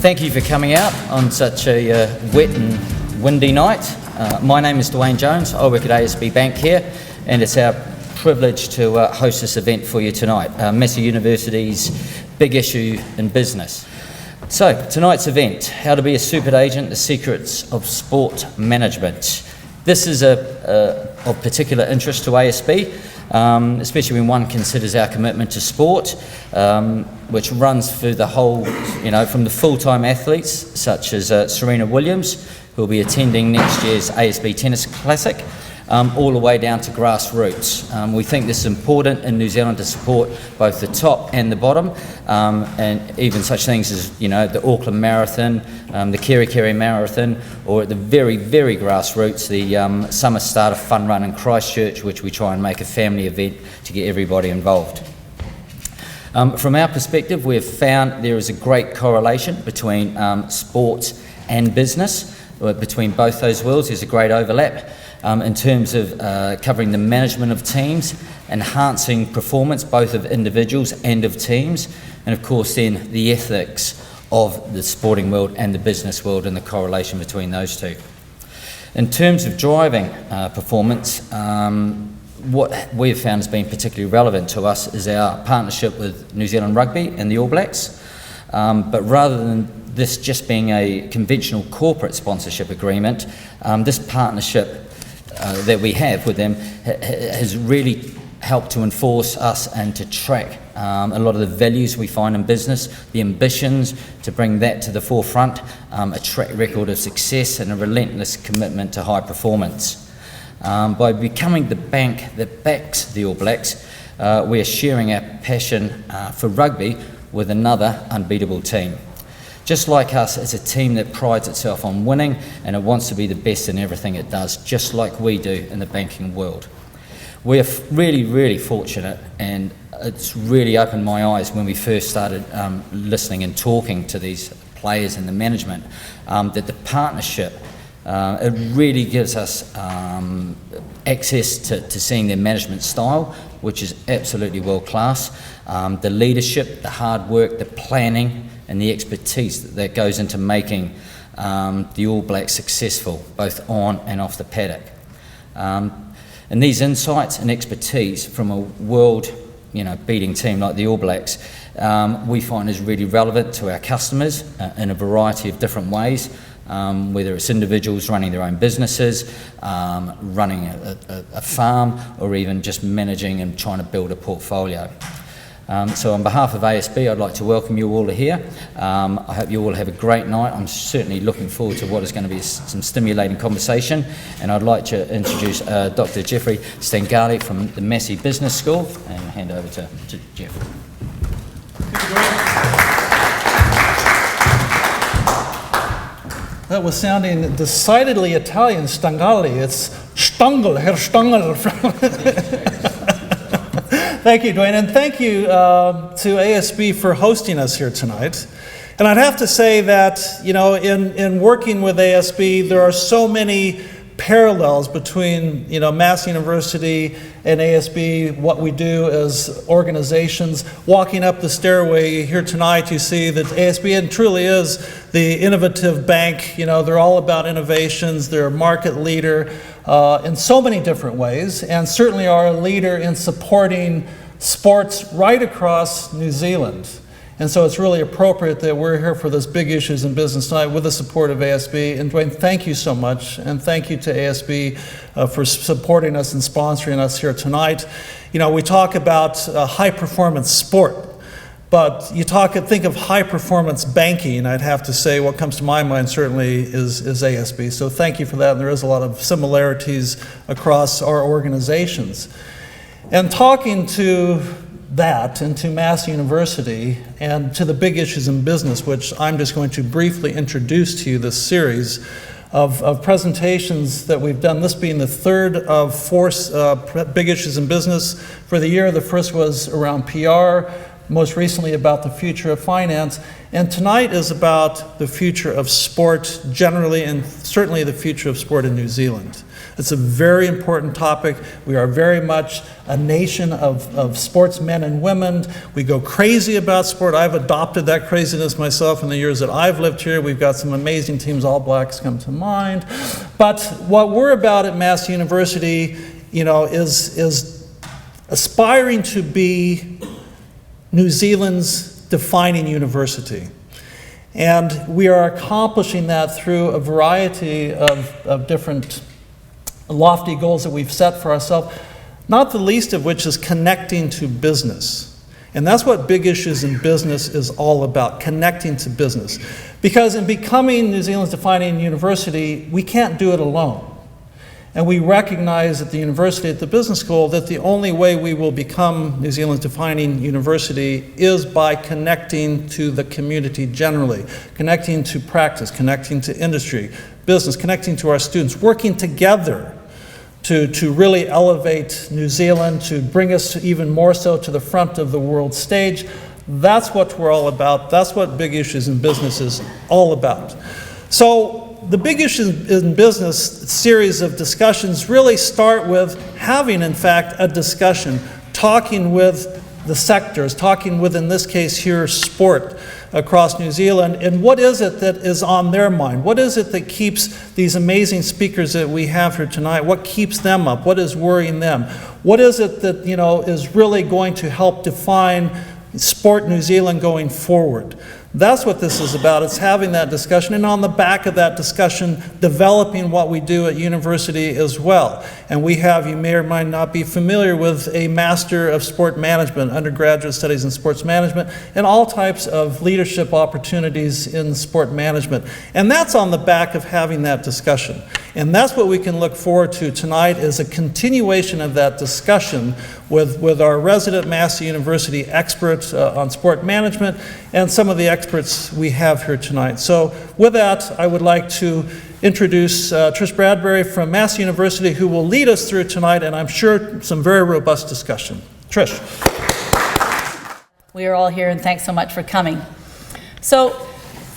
Thank you for coming out on such a wet and windy night. My name is Dwayne Jones. I work at ASB Bank here, and it's our privilege to host this event for you tonight, Massey University's Big Issue in Business. So, tonight's event, How to be a Super Agent, the Secrets of Sport Management. This is of particular interest to ASB, especially when one considers our commitment to sport, which runs through the whole, from the full-time athletes, such as Serena Williams, who will be attending next year's ASB Tennis Classic, all the way down to grassroots. We think this is important in New Zealand to support both the top and the bottom, and even such things as, the Auckland Marathon, the Kerikeri Marathon, or at the very, very grassroots, the Summer Starter Fun Run in Christchurch, which we try and make a family event to get everybody involved. From our perspective, we've found there is a great correlation between sport and business. Between both those worlds, there's a great overlap. In terms of covering the management of teams, enhancing performance both of individuals and of teams, and of course then the ethics of the sporting world and the business world and the correlation between those two. In terms of driving performance, what we've found has been particularly relevant to us is our partnership with New Zealand Rugby and the All Blacks, but rather than this just being a conventional corporate sponsorship agreement, this partnership that we have with them has really helped to enforce us and to track a lot of the values we find in business, the ambitions, to bring that to the forefront, a track record of success and a relentless commitment to high performance. By becoming the bank that backs the All Blacks, we are sharing our passion for rugby with another unbeatable team. Just like us, it's a team that prides itself on winning, and it wants to be the best in everything it does, just like we do in the banking world. We're really, really fortunate, and it's really opened my eyes when we first started listening and talking to these players and the management, that the partnership, it really gives us access to seeing their management style, which is absolutely world class, the leadership, the hard work, the planning, and the expertise that goes into making the All Blacks successful, both on and off the paddock. And these insights and expertise from a world, beating team like the All Blacks, we find is really relevant to our customers in a variety of different ways, whether it's individuals running their own businesses, running a farm, or even just managing and trying to build a portfolio. So on behalf of ASB, I'd like to welcome you all here. I hope you all have a great night. I'm certainly looking forward to what is going to be some stimulating conversation. And I'd like to introduce Dr Jeffrey Stangl from the Massey Business School, and hand over to Jeff. That was sounding decidedly Italian, Stangali. It's Stangl, Herr Stangl. Thank you, Dwayne, and thank you to ASB for hosting us here tonight. And I'd have to say that, in working with ASB, there are so many parallels between, Massey University and ASB, what we do as organizations. Walking up the stairway here tonight, you see that ASB truly is the innovative bank. They're all about innovations. They're a market leader in so many different ways, and certainly are a leader in supporting sports right across New Zealand. And so it's really appropriate that we're here for this Big Issues in Business tonight with the support of ASB. And Dwayne, thank you so much, and thank you to ASB for supporting us and sponsoring us here tonight. We talk about high-performance sport, but think of high-performance banking, I'd have to say what comes to my mind certainly is ASB. So thank you for that, and there is a lot of similarities across our organizations. And talking to that and to Massey University and to the Big Issues in Business, which I'm just going to briefly introduce to you, this series of presentations that we've done, this being the third of four Big Issues in Business for the year. The first was around PR, most recently about the future of finance. And tonight is about the future of sport generally, and certainly the future of sport in New Zealand. It's a very important topic. We are very much a nation of sportsmen and women. We go crazy about sport. I've adopted that craziness myself in the years that I've lived here. We've got some amazing teams. All Blacks come to mind. But what we're about at Massey University, is aspiring to be New Zealand's defining university. And we are accomplishing that through a variety of different lofty goals that we've set for ourselves, not the least of which is connecting to business. And that's what Big Issues in Business is all about, connecting to business. Because in becoming New Zealand's defining university, we can't do it alone. And we recognize at the university, at the business school, that the only way we will become New Zealand's defining university is by connecting to the community generally, connecting to practice, connecting to industry, business, connecting to our students, working together to really elevate New Zealand, to bring us even more so to the front of the world stage. That's what we're all about. That's what Big Issues in Business is all about. So the Big Issues in Business series of discussions really start with having, in fact, a discussion, talking with the sectors, talking with, in this case here, sport across New Zealand, and what is it that is on their mind? What is it that keeps these amazing speakers that we have here tonight, what keeps them up? What is worrying them? What is it that, is really going to help define Sport New Zealand going forward? That's what this is about. It's having that discussion, and on the back of that discussion, developing what we do at university as well. And we have, you may or might not be familiar with, a Master of Sport Management, undergraduate studies in sports management, and all types of leadership opportunities in sport management. And that's on the back of having that discussion. And that's what we can look forward to tonight, is a continuation of that discussion with our resident Massey University experts on sport management and some of the experts we have here tonight. So with that, I would like to introduce Trish Bradbury from Massey University, who will lead us through tonight, and I'm sure some very robust discussion. Trish. We are all here, and thanks so much for coming. So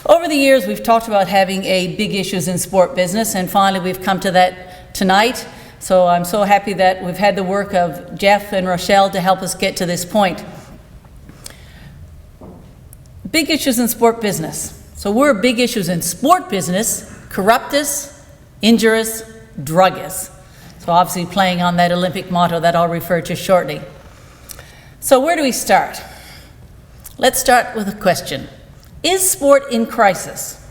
over the years, we've talked about having a Big Issues in Sport Business, and finally we've come to that tonight. So I'm so happy that we've had the work of Jeff and Rochelle to help us get to this point. Big Issues in Sport Business. So we're Big Issues in Sport Business: corruptus, injurious, druggis. So obviously playing on that Olympic motto that I'll refer to shortly. So where do we start? Let's start with a question. Is sport in crisis?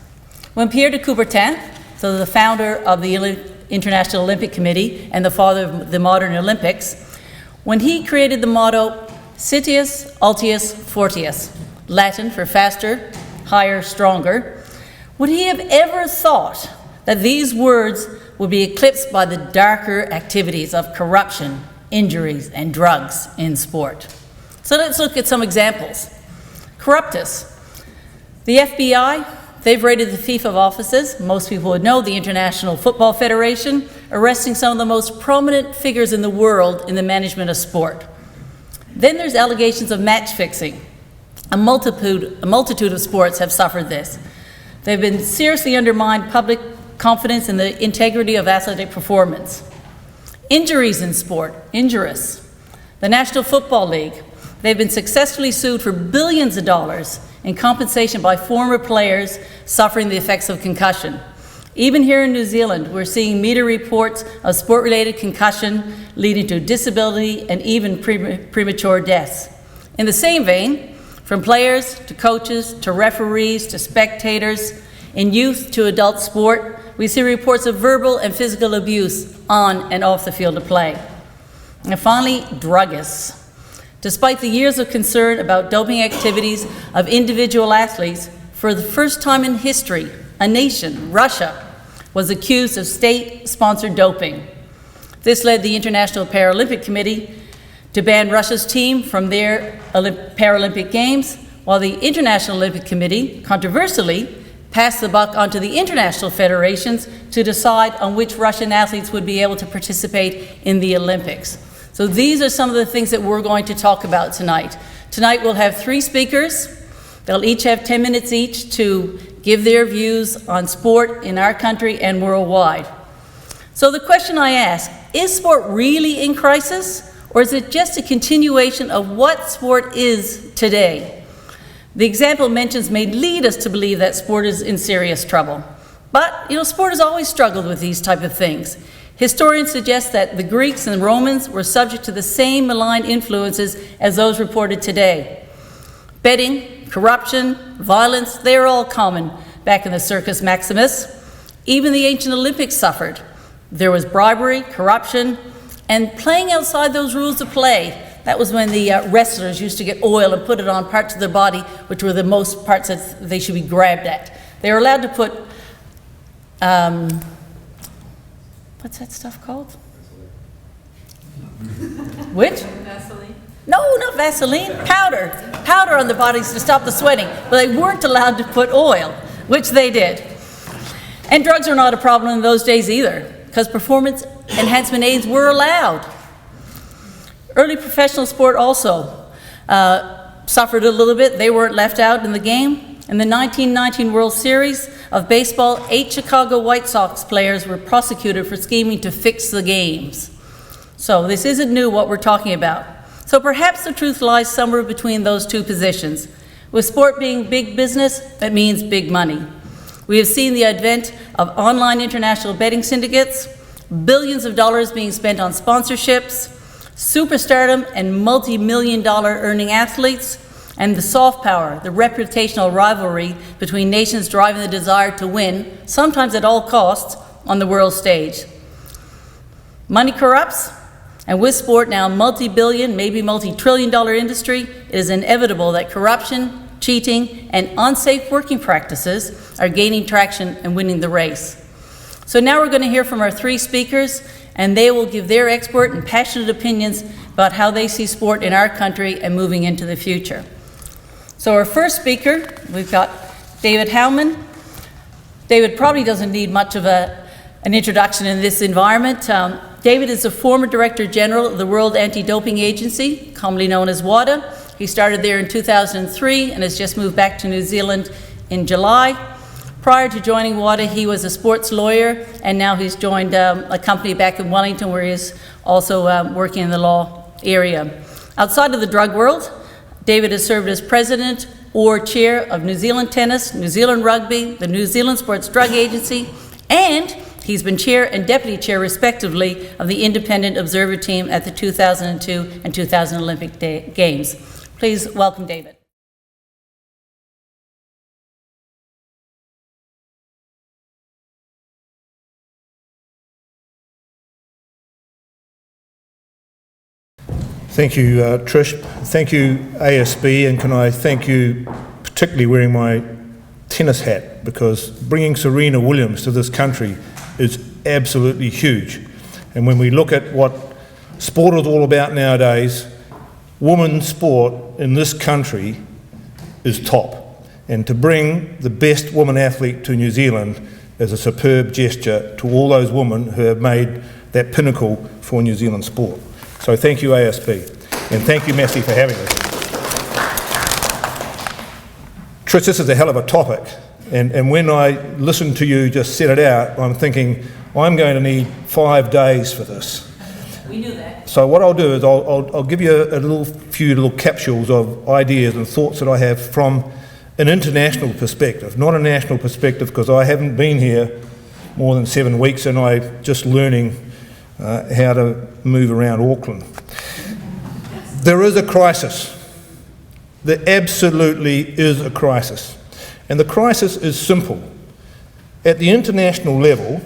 When Pierre de Coubertin, so the founder of the International Olympic Committee and the father of the modern Olympics, when he created the motto Citius, Altius, Fortius, Latin for faster, higher, stronger, would he have ever thought that these words would be eclipsed by the darker activities of corruption, injuries, and drugs in sport? So let's look at some examples. Corruptus. The FBI, they've raided the FIFA offices. Most people would know the International Football Federation, arresting some of the most prominent figures in the world in the management of sport. Then there's allegations of match fixing. A multitude of sports have suffered this. They've been seriously undermined public confidence in the integrity of athletic performance. Injuries in sport, injurious. The National Football League, they've been successfully sued for billions of dollars in compensation by former players suffering the effects of concussion. Even here in New Zealand, we're seeing media reports of sport-related concussion leading to disability and even premature deaths. In the same vein, from players to coaches to referees to spectators, in youth to adult sport, we see reports of verbal and physical abuse on and off the field of play. And finally, druggists. Despite the years of concern about doping activities of individual athletes, for the first time in history, a nation, Russia, was accused of state-sponsored doping. This led the International Paralympic Committee to ban Russia's team from their Paralympic Games, while the International Olympic Committee, controversially, passed the buck onto the international federations to decide on which Russian athletes would be able to participate in the Olympics. So these are some of the things that we're going to talk about tonight. Tonight we'll have 3 speakers. They'll each have 10 minutes each to give their views on sport in our country and worldwide. So the question I ask, is sport really in crisis, or is it just a continuation of what sport is today? The example mentions may lead us to believe that sport is in serious trouble. But, sport has always struggled with these type of things. Historians suggest that the Greeks and Romans were subject to the same malign influences as those reported today. Betting, corruption, violence, they are all common back in the Circus Maximus. Even the ancient Olympics suffered. There was bribery, corruption, and playing outside those rules of play. That was when the wrestlers used to get oil and put it on parts of their body, which were the most parts that they should be grabbed at. They were allowed to put, what's that stuff called? Which? Vaseline. No, not Vaseline, powder. Powder on the bodies to stop the sweating, but they weren't allowed to put oil, which they did. And drugs are not a problem in those days either, because performance enhancement aids were allowed. Early professional sport also suffered a little bit. They weren't left out in the game. In the 1919 World Series of Baseball, 8 Chicago White Sox players were prosecuted for scheming to fix the games. So this isn't new what we're talking about. So perhaps the truth lies somewhere between those two positions. With sport being big business, that means big money. We have seen the advent of online international betting syndicates, billions of dollars being spent on sponsorships, superstardom and multi-million-dollar earning athletes, and the soft power, the reputational rivalry between nations driving the desire to win, sometimes at all costs, on the world stage. Money corrupts, and with sport now a multi-billion, maybe multi-trillion-dollar industry, it is inevitable that corruption, cheating, and unsafe working practices are gaining traction and winning the race. So now we're going to hear from our 3 speakers, and they will give their expert and passionate opinions about how they see sport in our country and moving into the future. So our first speaker, we've got David Howman. David probably doesn't need much of an introduction in this environment. David is the former Director General of the World Anti-Doping Agency, commonly known as WADA. He started there in 2003 and has just moved back to New Zealand in July. Prior to joining WADA, he was a sports lawyer, and now he's joined a company back in Wellington where he's also working in the law area. Outside of the drug world, David has served as president or chair of New Zealand Tennis, New Zealand Rugby, the New Zealand Sports Drug Agency, and he's been chair and deputy chair, respectively, of the independent observer team at the 2002 and 2000 Olympic Games. Please welcome David. Thank you, Trish. Thank you, ASB, and can I thank you, particularly wearing my tennis hat, because bringing Serena Williams to this country is absolutely huge. And when we look at what sport is all about nowadays, women's sport in this country is top. And to bring the best woman athlete to New Zealand is a superb gesture to all those women who have made that pinnacle for New Zealand sport. So thank you, ASB, and thank you, Massey, for having us. Trish, this is a hell of a topic, and when I listened to you just set it out, I'm thinking, I'm going to need 5 days for this. We knew that. So what I'll do is I'll give you a few little capsules of ideas and thoughts that I have from an international perspective, not a national perspective, because I haven't been here more than 7 weeks and I'm just learning how to move around Auckland. There is a crisis. There absolutely is a crisis. And the crisis is simple. At the international level,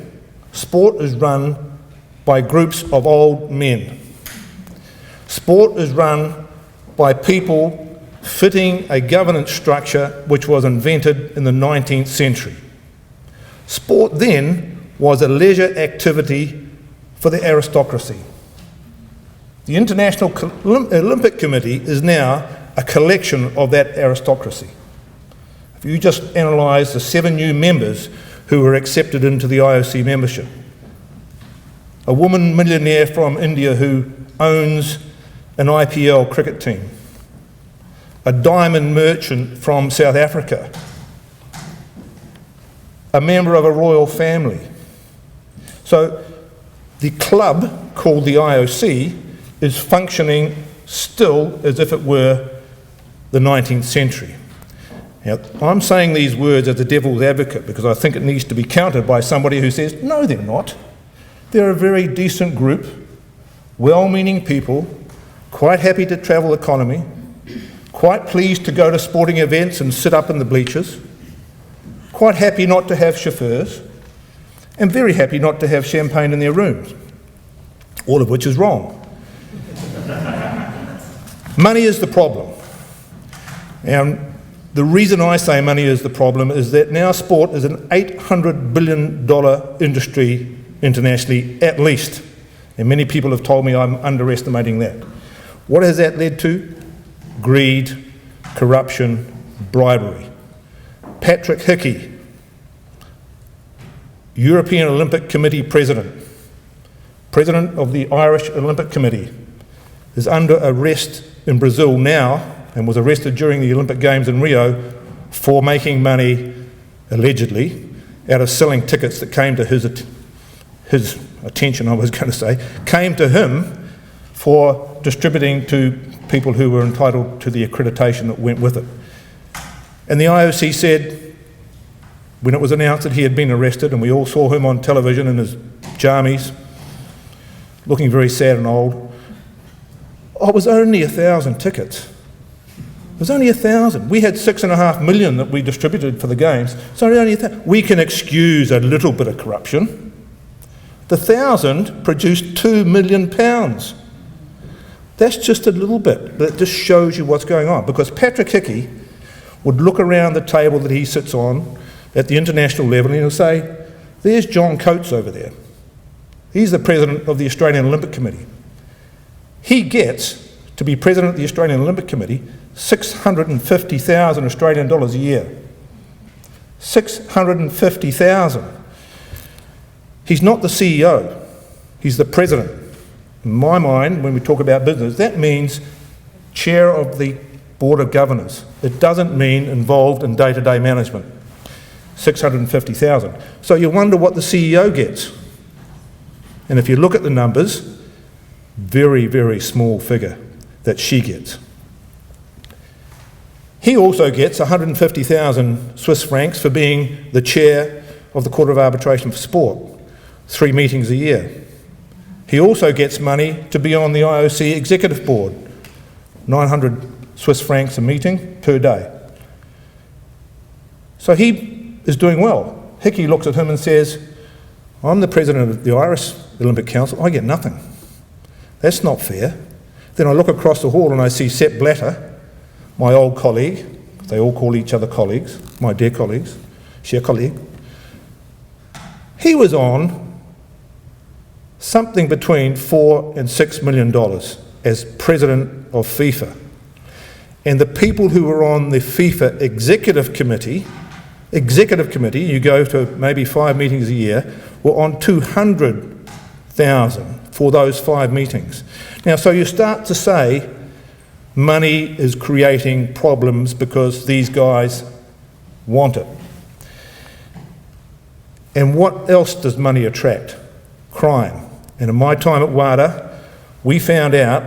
sport is run by groups of old men. Sport is run by people fitting a governance structure which was invented in the 19th century. Sport then was a leisure activity for the aristocracy. The International Olympic Committee is now a collection of that aristocracy. If you just analyse the 7 new members who were accepted into the IOC membership, a woman millionaire from India who owns an IPL cricket team, a diamond merchant from South Africa, a member of a royal family. So the club, called the IOC, is functioning still as if it were the 19th century. Now, I'm saying these words as a devil's advocate because I think it needs to be countered by somebody who says, no, they're not. They're a very decent group, well-meaning people, quite happy to travel economy, quite pleased to go to sporting events and sit up in the bleachers, quite happy not to have chauffeurs, and very happy not to have champagne in their rooms, all of which is wrong. Money is the problem. And the reason I say money is the problem is that now sport is an $800 billion industry internationally, at least. And many people have told me I'm underestimating that. What has that led to? Greed, corruption, bribery. Patrick Hickey, European Olympic Committee President of the Irish Olympic Committee, is under arrest in Brazil now and was arrested during the Olympic Games in Rio for making money, allegedly, out of selling tickets that came to his attention, I was going to say, came to him for distributing to people who were entitled to the accreditation that went with it. And the IOC said, when it was announced that he had been arrested, and we all saw him on television in his jammies, looking very sad and old, oh, it was only 1,000 tickets. It was only 1,000. We had 6.5 million that we distributed for the games, so only 1,000. We can excuse a little bit of corruption. The 1,000 produced £2 million. That's just a little bit, but it just shows you what's going on. Because Patrick Hickey would look around the table that he sits on at the international level and he'll say, there's John Coates over there. He's the president of the Australian Olympic Committee. He gets to be president of the Australian Olympic Committee 650,000 Australian dollars a year. 650,000. He's not the CEO, he's the president. In my mind, when we talk about business, that means chair of the board of governors. It doesn't mean involved in day-to-day management. 650,000. So you wonder what the CEO gets. And if you look at the numbers, very, very small figure that she gets. He also gets 150,000 Swiss francs for being the chair of the Court of Arbitration for Sport, 3 meetings a year. He also gets money to be on the IOC executive board, 900 Swiss francs a meeting per day. So he is doing well. Hickey looks at him and says, I'm the president of the Irish Olympic Council, I get nothing. That's not fair. Then I look across the hall and I see Sepp Blatter, my old colleague, they all call each other colleagues, my dear colleagues, cher colleague. He was on something between $4 and $6 million as president of FIFA. And the people who were on the FIFA executive committee, you go to maybe 5 meetings a year, were on 200,000 for those 5 meetings. Now, so you start to say money is creating problems because these guys want it. And what else does money attract? Crime. And in my time at WADA, we found out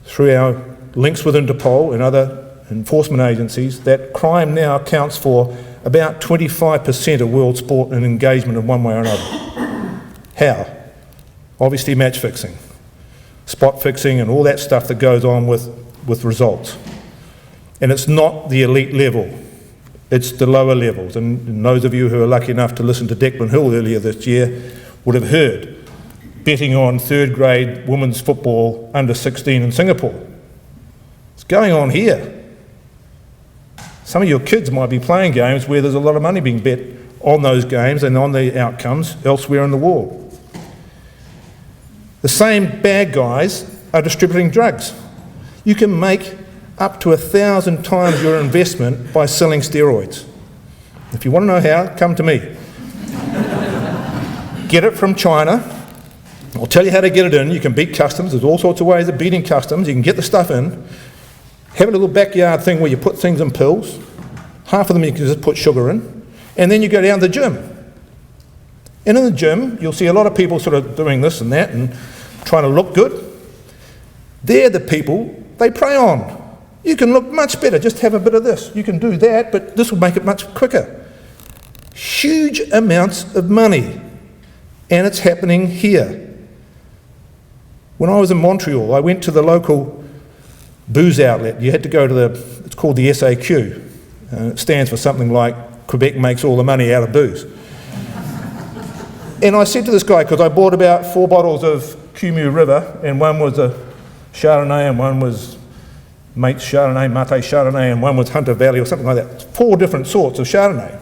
through our links with Interpol and other enforcement agencies that crime now accounts for about 25% of world sport and engagement in one way or another. How? Obviously match fixing, spot fixing and all that stuff that goes on with results. And it's not the elite level, it's the lower levels. And those of you who are lucky enough to listen to Declan Hill earlier this year would have heard betting on 3rd grade women's football under 16 in Singapore. It's going on here. Some of your kids might be playing games where there's a lot of money being bet on those games and on the outcomes elsewhere in the world. The same bad guys are distributing drugs. You can make up to 1,000 times your investment by selling steroids. If you want to know how, come to me. Get it from China, I'll tell you how to get it in. You can beat customs. There's all sorts of ways of beating customs. You can get the stuff in. Have a little backyard thing where you put things in pills. Half of them you can just put sugar in. And then you go down to the gym. And in the gym, you'll see a lot of people sort of doing this and that and trying to look good. They're the people they prey on. You can look much better, just have a bit of this. You can do that, but this will make it much quicker. Huge amounts of money. And it's happening here. When I was in Montreal, I went to the local booze outlet. You had to go to it's called the SAQ. It stands for something like Quebec makes all the money out of booze. And I said to this guy, because I bought about 4 bottles of Kumu River, and one was a Chardonnay, and one was Mate's Chardonnay, Mate Chardonnay, and one was Hunter Valley, or something like that. 4 different sorts of Chardonnay.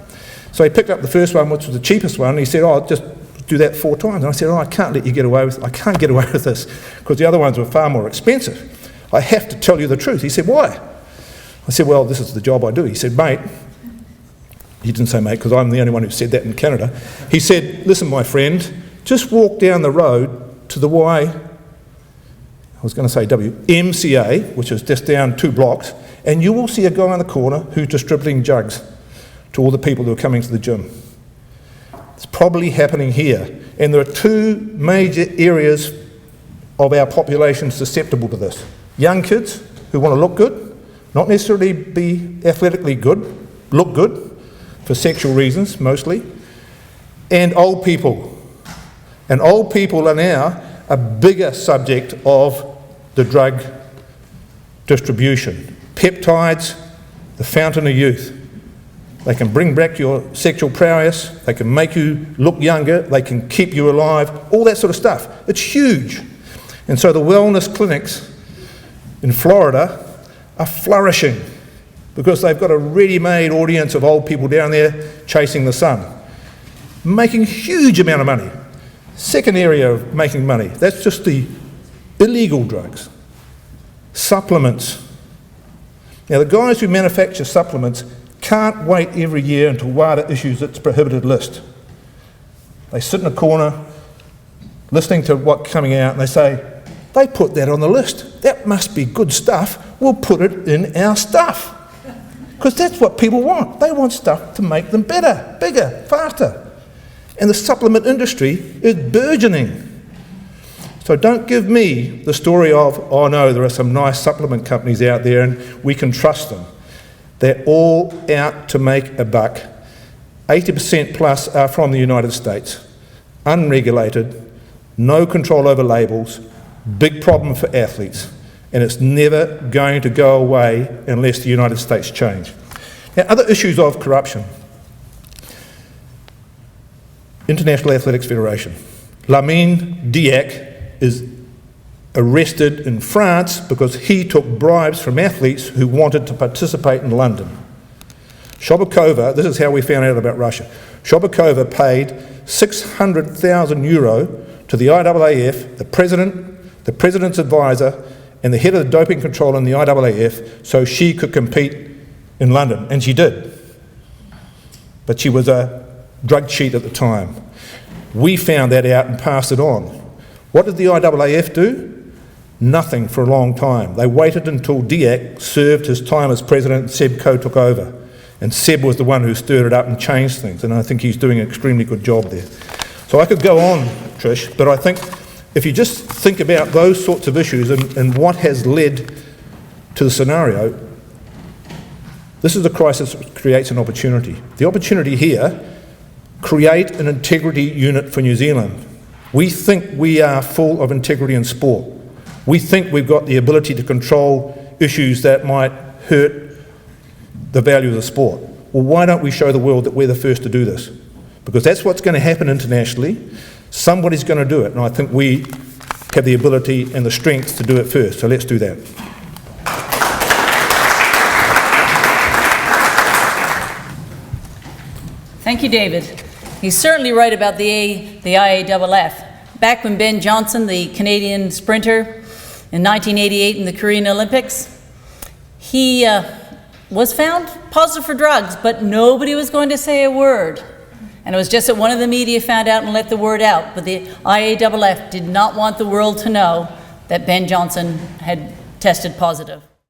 So he picked up the first one, which was the cheapest one, and he said, "Oh, just do that 4 times." And I said, "Oh, I can't let you get away with, I can't get away with this, because the other ones were far more expensive. I have to tell you the truth." He said, "Why?" I said, "Well, this is the job I do." He said, "Mate," he didn't say mate, because I'm the only one who said that in Canada. He said, "Listen, my friend, just walk down the road to the MCA, which is just down 2 blocks, and you will see a guy in the corner who's distributing jugs to all the people who are coming to the gym." It's probably happening here. And there are 2 major areas of our population susceptible to this. Young kids who want to look good, not necessarily be athletically good, look good, for sexual reasons mostly, and old people. And old people are now a bigger subject of the drug distribution. Peptides, the fountain of youth. They can bring back your sexual prowess, they can make you look younger, they can keep you alive, all that sort of stuff. It's huge. And so the wellness clinics in Florida are flourishing because they've got a ready-made audience of old people down there chasing the sun, making a huge amount of money. Second area of making money, that's just the illegal drugs. Supplements. Now, the guys who manufacture supplements can't wait every year until WADA issues its prohibited list. They sit in a corner listening to what's coming out and they say, "They put that on the list. That must be good stuff. We'll put it in our stuff." Because that's what people want. They want stuff to make them better, bigger, faster. And the supplement industry is burgeoning. So don't give me the story of, "Oh no, there are some nice supplement companies out there and we can trust them." They're all out to make a buck. 80% plus are from the United States. Unregulated, no control over labels, big problem for athletes. And it's never going to go away unless the United States change. Now, other issues of corruption. International Athletics Federation. Lamine Diac is arrested in France because he took bribes from athletes who wanted to participate in London. Shobakova, this is how we found out about Russia. Shobakova paid €600,000 to the IAAF, the president's advisor, and the head of the doping control in the IAAF so she could compete in London, and she did. But she was a drug cheat at the time. We found that out and passed it on. What did the IAAF do? Nothing for a long time. They waited until Diac served his time as president and Seb Coe took over. And Seb was the one who stirred it up and changed things, and I think he's doing an extremely good job there. So I could go on, Trish, but I think if you just think about those sorts of issues and what has led to the scenario, this is a crisis that creates an opportunity. The opportunity here, create an integrity unit for New Zealand. We think we are full of integrity in sport. We think we've got the ability to control issues that might hurt the value of the sport. Well, why don't we show the world that we're the first to do this? Because that's what's going to happen internationally. Somebody's going to do it, and I think we have the ability and the strength to do it first, so let's do that. Thank you, David. He's certainly right about the IAAF. Back when Ben Johnson, the Canadian sprinter, in 1988 in the Korean Olympics, he was found positive for drugs, but nobody was going to say a word. And it was just that one of the media found out and let the word out, but the IAAF did not want the world to know that Ben Johnson had tested positive.